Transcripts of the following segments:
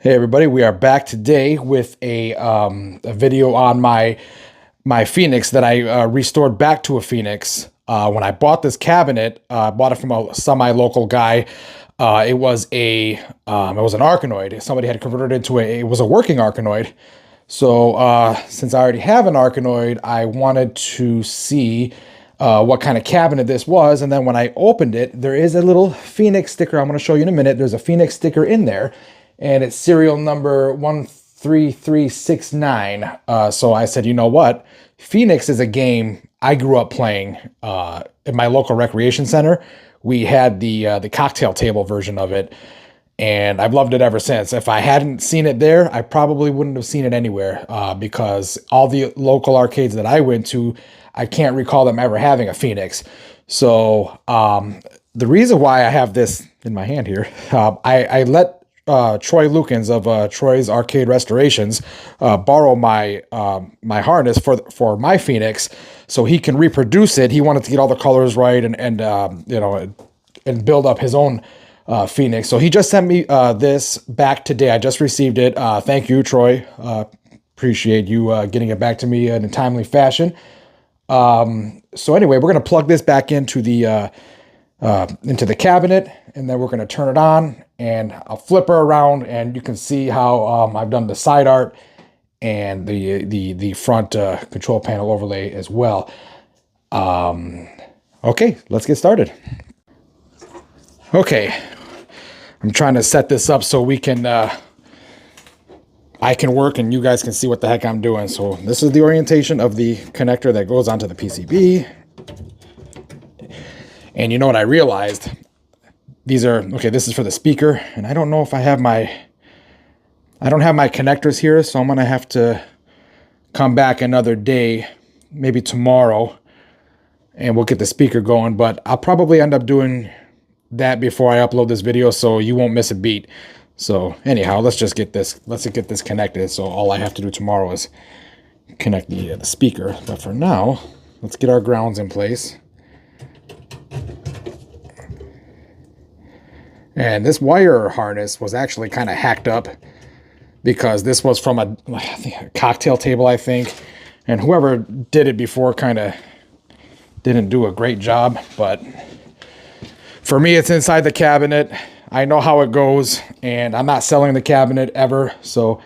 Hey everybody, we are back today with a video on my Phoenix that I restored back to a Phoenix. When I bought this cabinet, I bought it from a semi-local guy. It was an Arkanoid. Somebody had converted it into it was a working Arkanoid. So since I already have an Arkanoid, I wanted to see what kind of cabinet this was. And then when I opened it, there is a little Phoenix sticker. I'm going to show you in a minute. There's a Phoenix sticker in there, and it's serial number 13369. So I said, you know what? Phoenix is a game I grew up playing in my local recreation center. We had the cocktail table version of it, and I've loved it ever since. If I hadn't seen it there, I probably wouldn't have seen it anywhere because all the local arcades that I went to, I can't recall them ever having a Phoenix. So the reason why I have this in my hand here, I let Troy Lukens of Troy's Arcade Restorations borrow my my harness for my Phoenix so he can reproduce it. He wanted to get all the colors right and you know, and build up his own Phoenix. So he just sent me this back today. I just received it. Thank you, Troy. Appreciate you getting it back to me in a timely fashion. So anyway, we're going to plug this back into the cabinet, and then we're going to turn it on, and I'll flip her around, and you can see how I've done the side art and the front control panel overlay as well. Okay, let's get started. Okay, I'm trying to set this up so we can I can work and you guys can see what the heck I'm doing. So this is the orientation of the connector that goes onto the PCB. And you know what I realized? These are, okay, this is for the speaker, and I don't know if I don't have my connectors here, so I'm gonna have to come back another day, maybe tomorrow, and we'll get the speaker going, but I'll probably end up doing that before I upload this video, so you won't miss a beat. So anyhow, let's get this connected. So all I have to do tomorrow is connect the speaker. But for now, let's get our grounds in place. And this wire harness was actually kind of hacked up because this was from a cocktail table, I think. And whoever did it before kind of didn't do a great job. But for me, it's inside the cabinet. I know how it goes, and I'm not selling the cabinet ever, so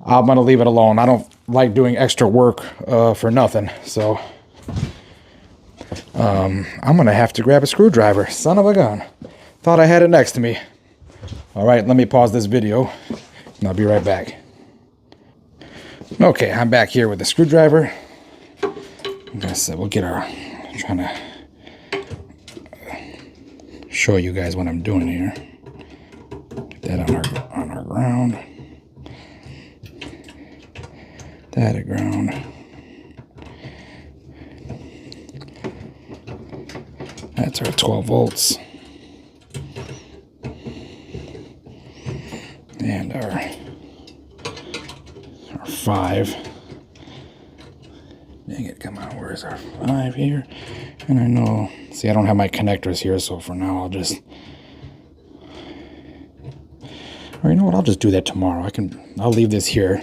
I'm going to leave it alone. I don't like doing extra work for nothing, so I'm going to have to grab a screwdriver. Son of a gun. Thought I had it next to me. All right, let me pause this video, and I'll be right back. Okay, I'm back here with the screwdriver. I guess we'll get our, trying to show you guys what I'm doing here. Get that on our ground. That at ground. That's our 12 volts. And our 5. Dang it, come on, where's our 5 here? And I know, see, I don't have my connectors here, so for now I'll just, or you know what, I'll just do that tomorrow. I'll leave this here,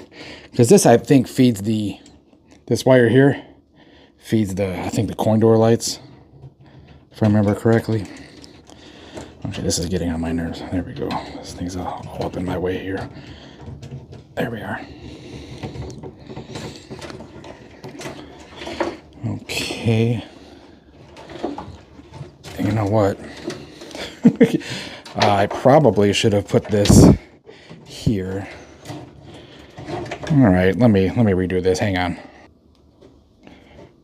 because this I think feeds this wire here, feeds I think the coin door lights, if I remember correctly. Okay, this is getting on my nerves. There we go. This thing's all up in my way here. There we are. Okay. You know what? I probably should have put this here. All right, let me redo this. Hang on.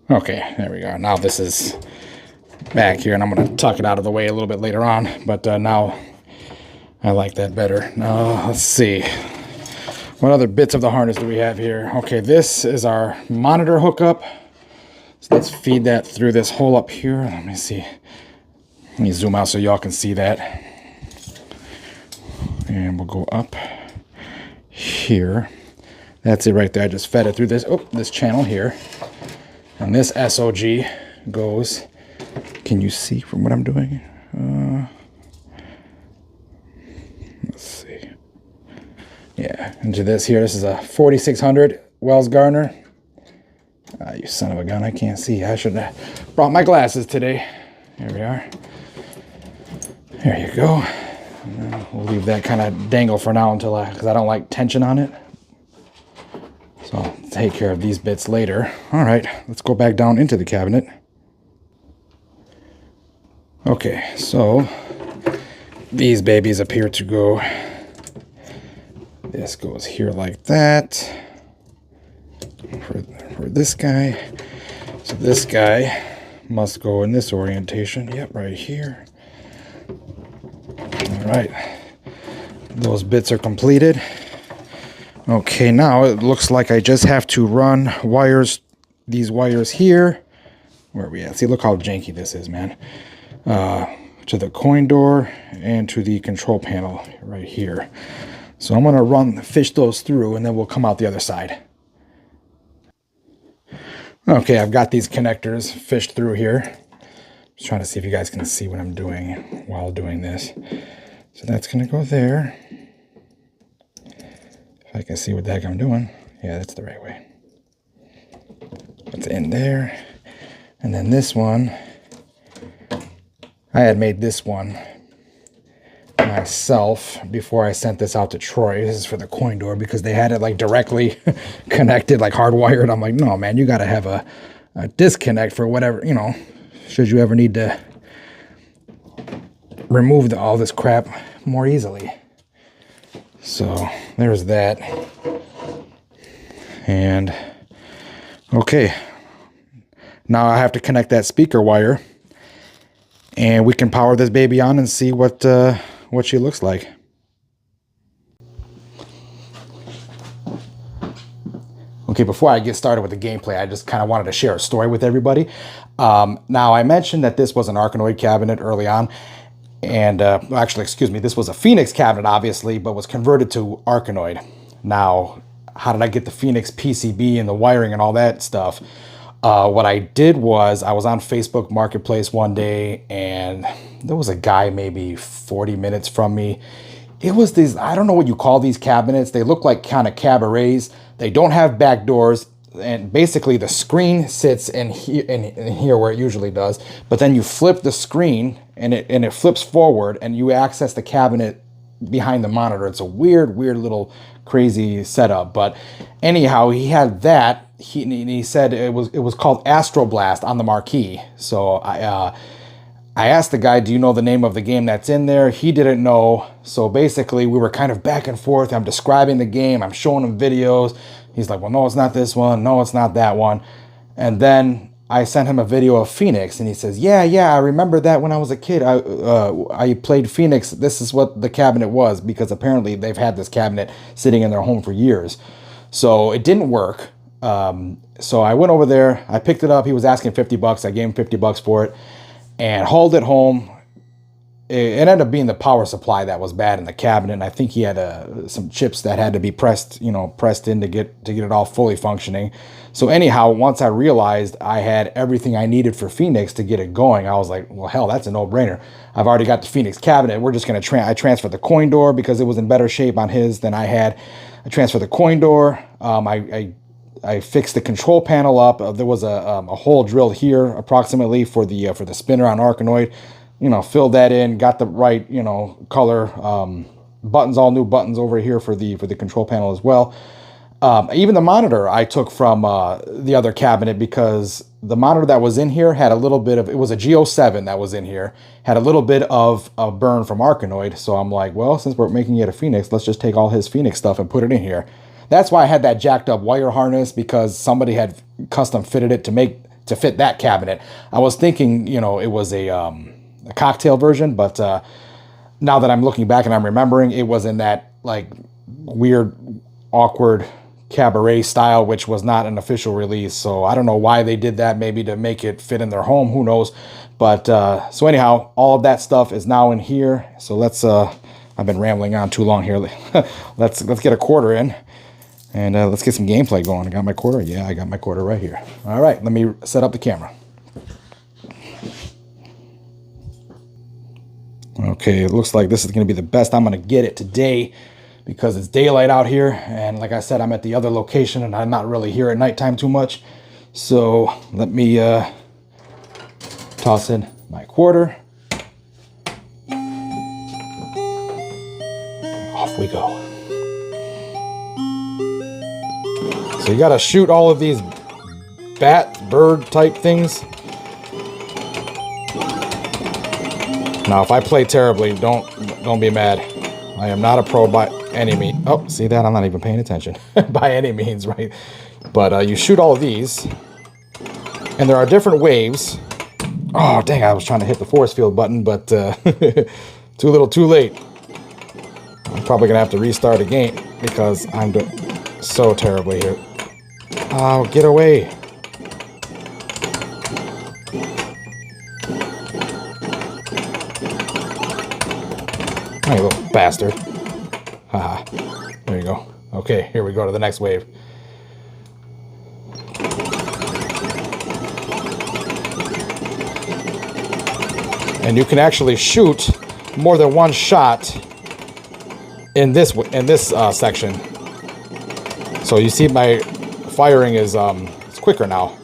Okay, there we go. Now this is back here, and I'm going to tuck it out of the way a little bit later on, but now I like that better. Now, let's see. What other bits of the harness do we have here? Okay, this is our monitor hookup. So let's feed that through this hole up here. Let me see. Let me zoom out so y'all can see that. And we'll go up here. That's it right there. I just fed it through this channel here. And this SOG goes, can you see from what I'm doing? Let's see. Yeah, into this here. This is a 4600 Wells Gardner. You son of a gun, I can't see. I should have brought my glasses today. Here we are. There you go. We'll leave that kind of dangle for now until because I don't like tension on it. So I'll take care of these bits later. All right, let's go back down into the cabinet. Okay, so these babies appear to go. This goes here like that. For this guy. So this guy must go in this orientation. Yep, right here. All right. Those bits are completed. Okay, now it looks like I just have to run wires, these wires here. Where are we at? See, look how janky this is, man. To the coin door and to the control panel right here. So I'm going to fish those through, and then we'll come out the other side. Okay, I've got these connectors fished through here. Just trying to see if you guys can see what I'm doing while doing this. So that's going to go there. If I can see what the heck I'm doing. Yeah, that's the right way. It's in there. And then this one, I had made this one myself before I sent this out to Troy. This is for the coin door because they had it like directly connected, like hardwired. I'm like, no, man, you got to have a disconnect for whatever, you know, should you ever need to remove all this crap more easily. So there's that. And okay, now I have to connect that speaker wire, and we can power this baby on and see what she looks like. Okay, before I get started with the gameplay, I just kind of wanted to share a story with everybody. Now, I mentioned that this was an Arkanoid cabinet early on, and actually, excuse me, this was a Phoenix cabinet, obviously, but was converted to Arkanoid. Now, how did I get the Phoenix PCB and the wiring and all that stuff? What I did was I was on Facebook Marketplace one day, and there was a guy maybe 40 minutes from me. It was these, I don't know what you call these cabinets. They look like kind of cabarets. They don't have back doors, and basically the screen sits in here where it usually does. But then you flip the screen, and it flips forward, and you access the cabinet behind the monitor. It's a weird little crazy setup. But anyhow, he had that. He said it was called Astroblast on the marquee. So I asked the guy, do you know the name of the game that's in there? He didn't know. So basically we were kind of back and forth. I'm describing the game. I'm showing him videos. He's like, well, no, it's not this one. No, it's not that one. And then I sent him a video of Phoenix, and he says, yeah, I remember that when I was a kid. I played Phoenix. This is what the cabinet was, because apparently they've had this cabinet sitting in their home for years. So it didn't work. So I went over there. I picked it up. He was asking $50. I gave him $50 for it and hauled it home. It ended up being the power supply that was bad in the cabinet. And I think he had some chips that had to be pressed in to get it all fully functioning. So anyhow, once I realized I had everything I needed for Phoenix to get it going, I was like, well, hell, that's a no-brainer. I've already got the Phoenix cabinet. We're just going to I transferred the coin door because it was in better shape on his than I had. I transferred the coin door. I fixed the control panel up. There was a hole drilled here approximately for the spinner on Arkanoid. Filled that in, got the right, color buttons, all new buttons over here for the control panel as well. Even the monitor I took from the other cabinet, because the monitor that was in here had a little bit of, it was a G07 that was in here, had a little bit of a burn from Arkanoid. So I'm like, well, since we're making it a Phoenix, let's just take all his Phoenix stuff and put it in here. That's why I had that jacked up wire harness, because somebody had custom fitted it to fit that cabinet. I was thinking, it was a cocktail version, but now that I'm looking back and I'm remembering, it was in that like weird, awkward cabaret style, which was not an official release. So I don't know why they did that, maybe to make it fit in their home, who knows. But so anyhow, all of that stuff is now in here. So let's I've been rambling on too long here. let's get a quarter in, and let's get some gameplay going. I got my quarter. Yeah, I got my quarter right here. All right, let me set up the camera. Okay, it looks like this is going to be the best I'm going to get it today, because it's daylight out here. And like I said, I'm at the other location and I'm not really here at nighttime too much. So let me toss in my quarter. Off we go. So you gotta shoot all of these bird type things. Now, if I play terribly, don't be mad. I am not a pro by any means. Oh, see that? I'm not even paying attention by any means, right? But you shoot all of these, and there are different waves. Oh, dang! I was trying to hit the force field button, but too little, too late. I'm probably gonna have to restart a game because I'm doing so terribly here. Oh, get away! Hey, little bastard. Haha. There you go. Okay, here we go to the next wave. And you can actually shoot more than one shot in this section. So you see my firing is it's quicker now.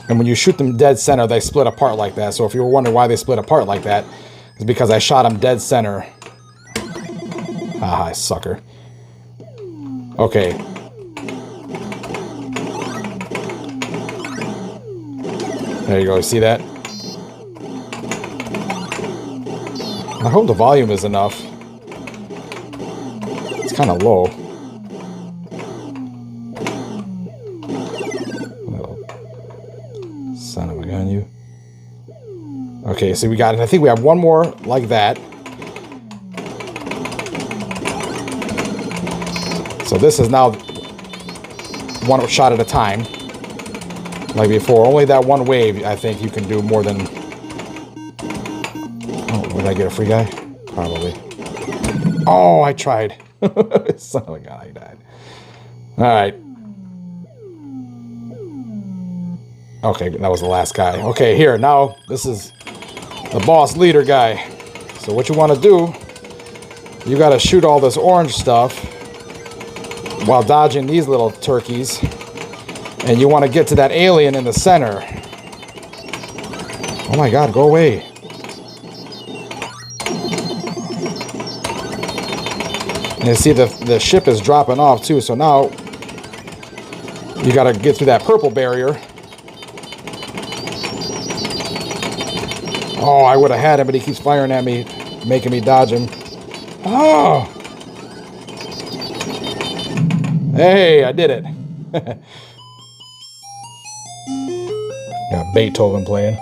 And when you shoot them dead center, they split apart like that. So if you were wondering why they split apart like that, it's because I shot them dead center. Ah, sucker. Okay. There you go. See that? I hope the volume is enough. It's kind of low. Son of a gun, you. Okay, so we got it. I think we have one more like that. So this is now one shot at a time. Like before, only that one wave, I think you can do more than... Oh, did I get a free guy? Probably. Oh, I tried. Son of a gun, I died. Alright. Okay, that was the last guy. Okay, here, now, this is the boss leader guy. So what you want to do, you got to shoot all this orange stuff while dodging these little turkeys. And you want to get to that alien in the center. Oh my god, go away. And you see the ship is dropping off too, so now you got to get through that purple barrier. Oh, I would have had him, but he keeps firing at me, making me dodge him. Oh! Hey, I did it. Got Beethoven playing.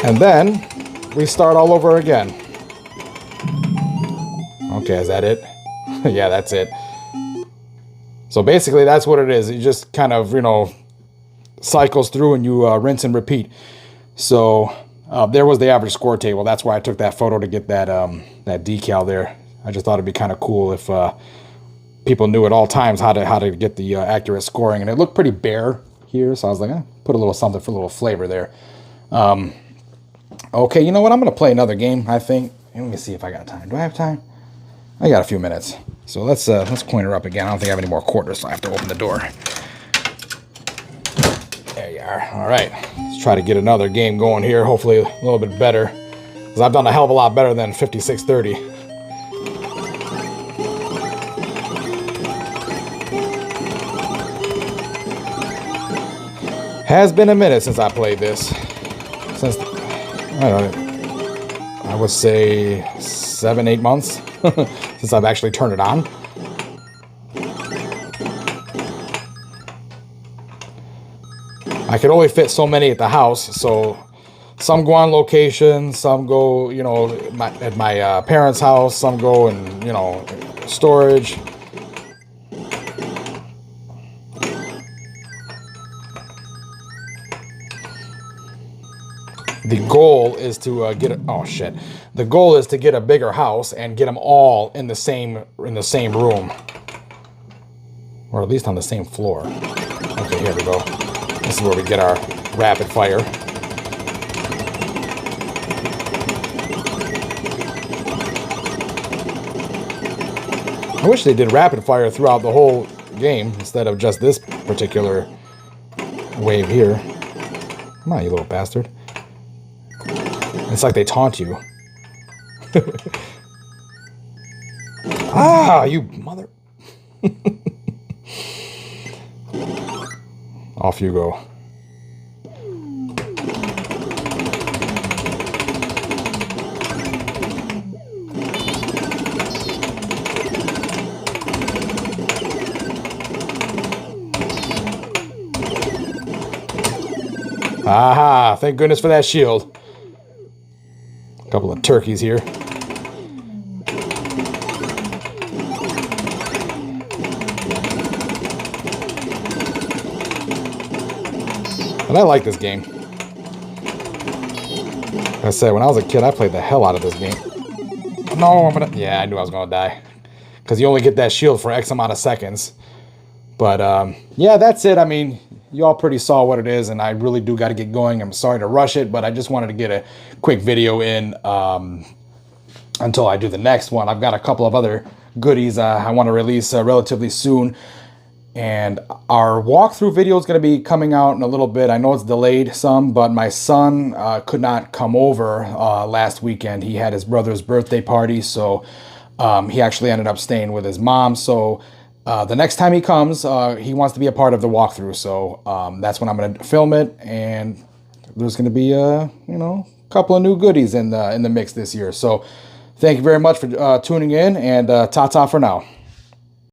And then we start all over again. Okay, is that it? Yeah, that's it. So basically that's what it is. You just kind of, you know, cycles through and you rinse and repeat. So there was the average score table. That's why I took that photo to get that that decal there. I just thought it'd be kind of cool if people knew at all times how to get the accurate scoring. And it looked pretty bare here, so I was like, put a little something for a little flavor there. Okay, you know what? I'm going to play another game, I think. Let me see if I got time. Do I have time? I got a few minutes. So let's coin her up again. I don't think I have any more quarters, so I have to open the door. There you are. All right. Let's try to get another game going here. Hopefully a little bit better. Because I've done a hell of a lot better than 5630. Has been a minute since I played this. Since, I don't know, I would say 7-8 months since I've actually turned it on. I could only fit so many at the house, so some go on location, some go, you know, at my parents' house, some go in, you know, storage. The goal is to get a, oh shit. The goal is to get a bigger house and get them all in the same room, or at least on the same floor. Okay, here we go. This is where we get our rapid fire. I wish they did rapid fire throughout the whole game instead of just this particular wave here. Come on, you little bastard. It's like they taunt you. Ah, you mother. Off you go. Aha, thank goodness for that shield. A couple of turkeys here. And I like this game. Like I said, when I was a kid, I played the hell out of this game. No, I'm gonna... Yeah, I knew I was gonna die. Because you only get that shield for X amount of seconds. But, yeah, that's it. I mean, you all pretty saw what it is, and I really do got to get going. I'm sorry to rush it, but I just wanted to get a quick video in until I do the next one. I've got a couple of other goodies I want to release relatively soon. And our walkthrough video is going to be coming out in a little bit. I know it's delayed some, but my son could not come over last weekend. He had his brother's birthday party, so he actually ended up staying with his mom. So the next time he comes, he wants to be a part of the walkthrough. So that's when I'm going to film it, and there's going to be you know, a couple of new goodies in the mix this year. So thank you very much for tuning in, and ta-ta for now.